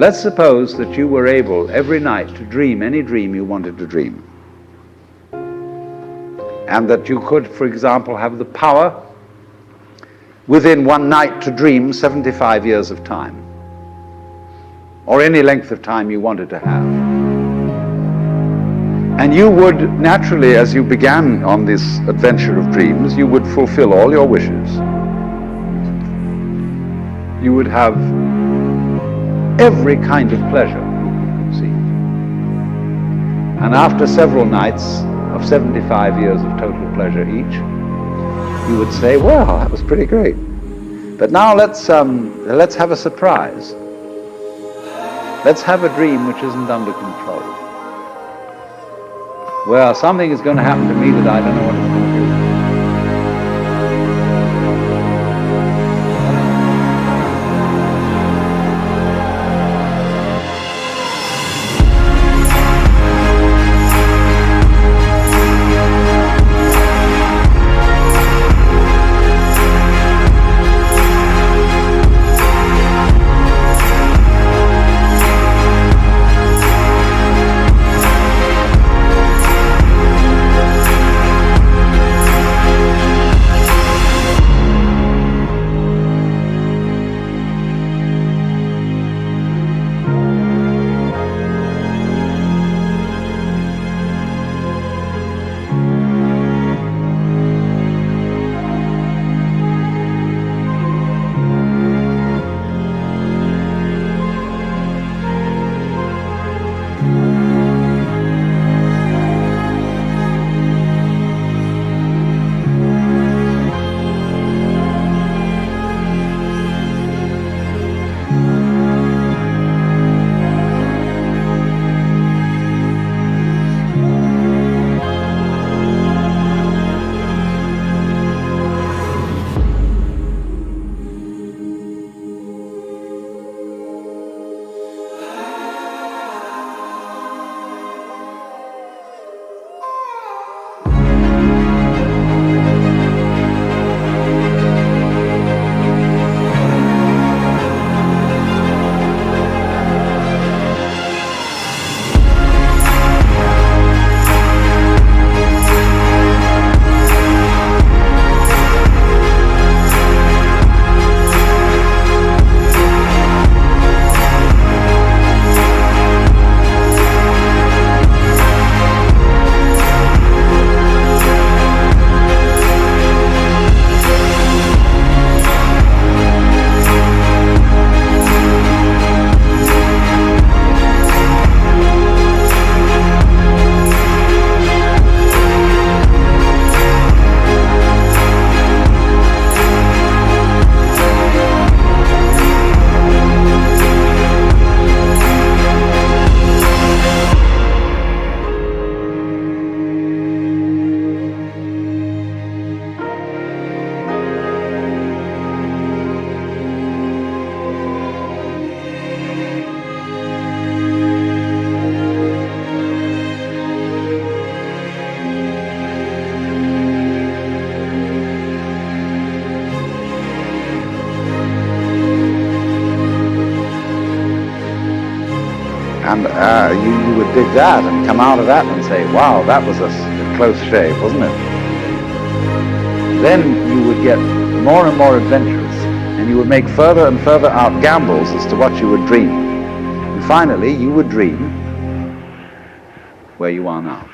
Let's suppose that you were able every night to dream any dream you wanted to dream. And that you could, for example, have the power within one night to dream 75 years of time, or any length of time you wanted to have. And you would naturally, as you began on this adventure of dreams, you would fulfill all your wishes. You would have every kind of pleasure you could conceive. And after several nights of 75 years of total pleasure each, you would say, well, that was pretty great. But now let's have a surprise. Let's have a dream which isn't under control. Well, something is going to happen to me that I don't know what it's going to do. And you would dig that and come out of that and say, wow, that was a close shave, wasn't it? Then you would get more and more adventurous, and you would make further and further out gambles as to what you would dream. And finally, you would dream where you are now.